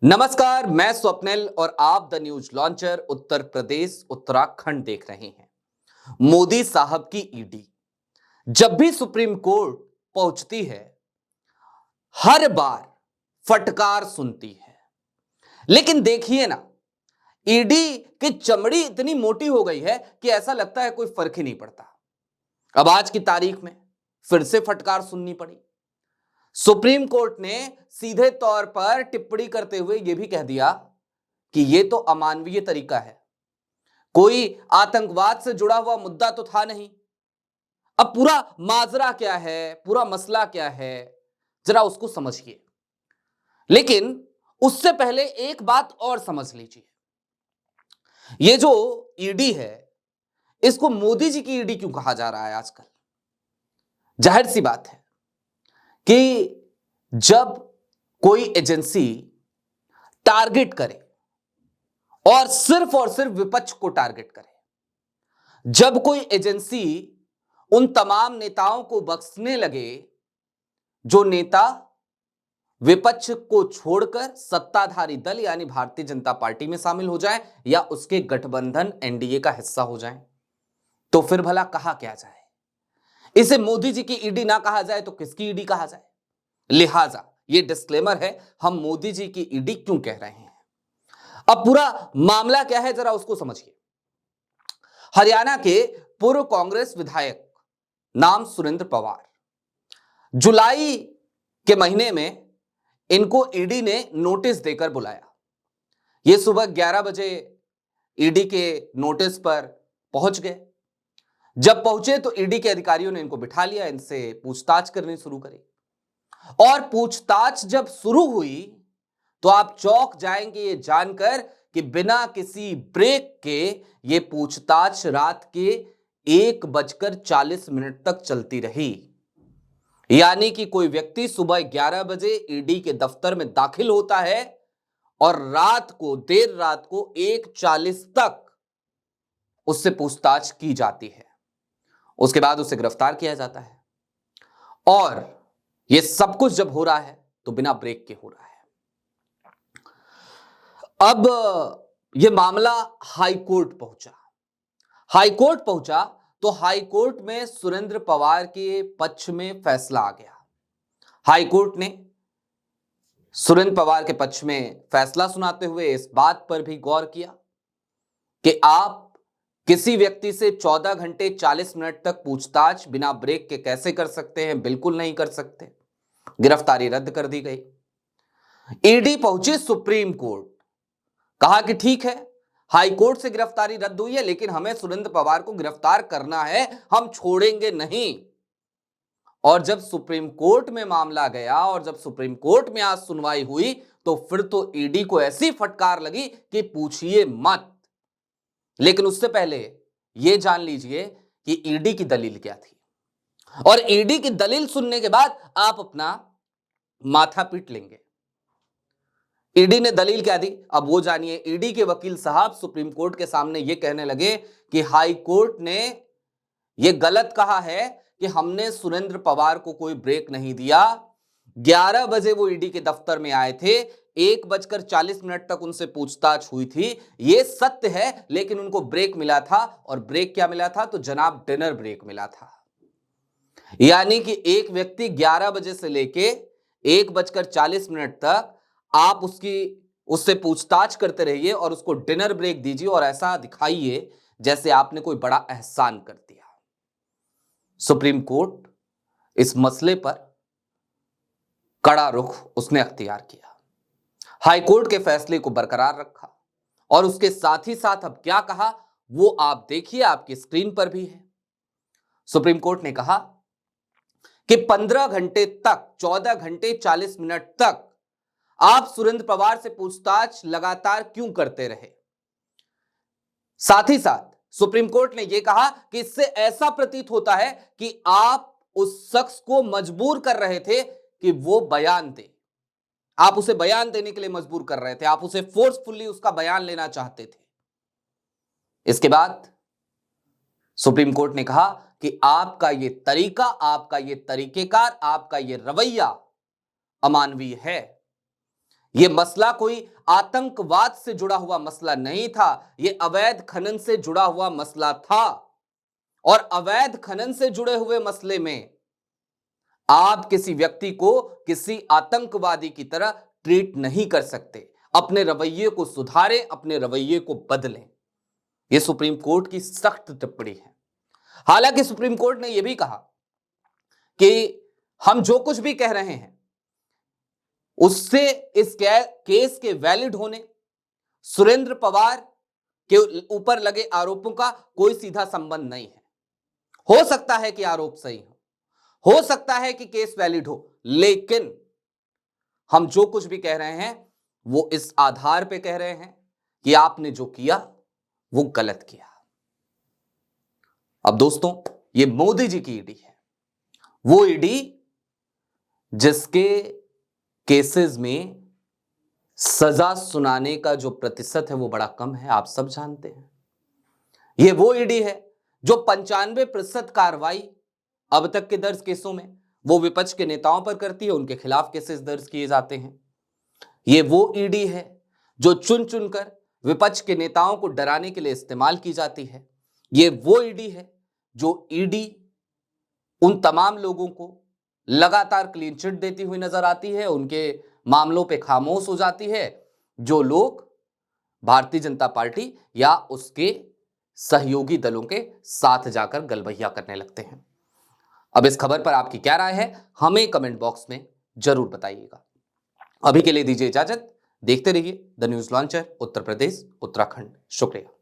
नमस्कार, मैं स्वप्निल और आप the news launcher Uttar Pradesh Uttarakhand देख रहे हैं। मोदी साहब की ईडी जब भी सुप्रीम कोर्ट पहुंचती है, हर बार फटकार सुनती है। लेकिन देखिए ना, ईडी की चमड़ी इतनी मोटी हो गई है कि ऐसा लगता है कोई फर्क ही नहीं पड़ता। अब आज की तारीख में फिर से फटकार सुननी पड़ी। सुप्रीम कोर्ट ने सीधे तौर पर टिप्पणी करते हुए यह भी कह दिया कि यह तो अमानवीय तरीका है, कोई आतंकवाद से जुड़ा हुआ मुद्दा तो था नहीं। अब पूरा माजरा क्या है, पूरा मसला क्या है, जरा उसको समझिए। लेकिन उससे पहले एक बात और समझ लीजिए। ये जो ईडी है, इसको मोदी जी की ईडी क्यों कहा जा रहा है आजकल? जाहिर सी बात है कि जब कोई एजेंसी टारगेट करे और सिर्फ विपक्ष को टारगेट करे, जब कोई एजेंसी उन तमाम नेताओं को बख्शने लगे जो नेता विपक्ष को छोड़कर सत्ताधारी दल यानी भारतीय जनता पार्टी में शामिल हो जाए या उसके गठबंधन एनडीए का हिस्सा हो जाए, तो फिर भला कहा क्या जाए? इसे मोदी जी की ईडी ना कहा जाए तो किसकी ईडी कहा जाए? लिहाजा यह डिस्क्लेमर है, हम मोदी जी की ईडी क्यों कह रहे हैं। अब पूरा मामला क्या है, जरा उसको समझिए। हरियाणा के पूर्व कांग्रेस विधायक नाम सुरेंद्र पवार, जुलाई के महीने में इनको ईडी ने नोटिस देकर बुलाया। ये सुबह 11 बजे ईडी के नोटिस पर पहुंच गए। जब पहुंचे तो ईडी के अधिकारियों ने इनको बिठा लिया, इनसे पूछताछ करनी शुरू करी। और पूछताछ जब शुरू हुई तो आप चौंक जाएंगे ये जानकर कि बिना किसी ब्रेक के ये पूछताछ रात के 1:40 तक चलती रही। यानी कि कोई व्यक्ति सुबह 11 बजे ईडी के दफ्तर में दाखिल होता है और देर रात को 1:40 तक उससे पूछताछ की जाती है। उसके बाद उसे गिरफ्तार किया जाता है। और यह सब कुछ जब हो रहा है तो बिना ब्रेक के हो रहा है। अब यह मामला हाईकोर्ट पहुंचा। हाईकोर्ट पहुंचा तो हाईकोर्ट में सुरेंद्र पवार के पक्ष में फैसला आ गया। हाईकोर्ट ने सुरेंद्र पवार के पक्ष में फैसला सुनाते हुए इस बात पर भी गौर किया कि आप किसी व्यक्ति से 14 घंटे 40 मिनट तक पूछताछ बिना ब्रेक के कैसे कर सकते हैं? बिल्कुल नहीं कर सकते। गिरफ्तारी रद्द कर दी गई। ईडी पहुंची सुप्रीम कोर्ट, कहा कि ठीक है, हाई कोर्ट से गिरफ्तारी रद्द हुई है, लेकिन हमें सुरेंद्र पवार को गिरफ्तार करना है, हम छोड़ेंगे नहीं। और जब सुप्रीम कोर्ट में मामला गया और जब सुप्रीम कोर्ट में आज सुनवाई हुई तो फिर तो ईडी को ऐसी फटकार लगी कि पूछिए मत। लेकिन उससे पहले यह जान लीजिए कि ईडी की दलील क्या थी। और ईडी की दलील सुनने के बाद आप अपना माथा पीट लेंगे। ईडी ने दलील क्या दी, अब वो जानिए। ईडी के वकील साहब सुप्रीम कोर्ट के सामने ये कहने लगे कि हाई कोर्ट ने ये गलत कहा है कि हमने सुरेंद्र पवार को कोई ब्रेक नहीं दिया। 11 बजे वो ईडी के दफ्तर में आए थे, 1:40 तक उनसे पूछताछ हुई थी, ये सत्य है, लेकिन उनको ब्रेक मिला था। और ब्रेक क्या मिला था? तो जनाब डिनर ब्रेक मिला था। यानी कि एक व्यक्ति 11 बजे से लेके 1:40 तक आप उससे पूछताछ करते रहिए और उसको डिनर ब्रेक दीजिए और ऐसा दिखाइए जैसे आपने कोई बड़ा एहसान कर दिया। सुप्रीम कोर्ट इस मसले पर कड़ा रुख उसने अख्तियार किया, हाई कोर्ट के फैसले को बरकरार रखा और उसके साथ ही साथ अब क्या कहा वो आप देखिए, आपकी स्क्रीन पर भी है। सुप्रीम कोर्ट ने कहा कि 15 घंटे तक, 14 घंटे 40 मिनट तक आप सुरेंद्र पवार से पूछताछ लगातार क्यों करते रहे। साथ ही साथ सुप्रीम कोर्ट ने यह कहा कि इससे ऐसा प्रतीत होता है कि आप उस शख्स को मजबूर कर रहे थे कि वो बयान दे। आप उसे बयान देने के लिए मजबूर कर रहे थे, आप उसे फोर्सफुली उसका बयान लेना चाहते थे। इसके बाद सुप्रीम कोर्ट ने कहा कि आपका यह तरीका, आपका यह तरीकेकार, आपका यह रवैया अमानवीय है। ये मसला कोई आतंकवाद से जुड़ा हुआ मसला नहीं था, ये अवैध खनन से जुड़ा हुआ मसला था। और अवैध खनन से जुड़े हुए मसले में आप किसी व्यक्ति को किसी आतंकवादी की तरह ट्रीट नहीं कर सकते। अपने रवैये को सुधारें, अपने रवैये को बदलें। यह सुप्रीम कोर्ट की सख्त टिप्पणी है। हालांकि सुप्रीम कोर्ट ने यह भी कहा कि हम जो कुछ भी कह रहे हैं उससे इस केस के वैलिड होने, सुरेंद्र पवार के ऊपर लगे आरोपों का कोई सीधा संबंध नहीं है। हो सकता है कि आरोप सही हो सकता है कि केस वैलिड हो, लेकिन हम जो कुछ भी कह रहे हैं वो इस आधार पे कह रहे हैं कि आपने जो किया वो गलत किया। अब दोस्तों, ये मोदी जी की ईडी है, वो ईडी जिसके केसेस में सजा सुनाने का जो प्रतिशत है वो बड़ा कम है, आप सब जानते हैं। ये वो ईडी है जो 95% कार्रवाई अब तक के दर्ज केसों में वो विपक्ष के नेताओं पर करती है, उनके खिलाफ केसेस दर्ज किए जाते हैं। ये वो ईडी है जो चुन चुनकर विपक्ष के नेताओं को डराने के लिए इस्तेमाल की जाती है। ये वो ईडी है जो ईडी उन तमाम लोगों को लगातार क्लीन चिट देती हुई नजर आती है, उनके मामलों पे खामोश हो जाती है, जो लोग भारतीय जनता पार्टी या उसके सहयोगी दलों के साथ जाकर गलबैया करने लगते हैं। अब इस खबर पर आपकी क्या राय है, हमें कमेंट बॉक्स में जरूर बताइएगा। अभी के लिए दीजिए इजाजत। देखते रहिए the news launcher, Uttar Pradesh Uttarakhand. शुक्रिया।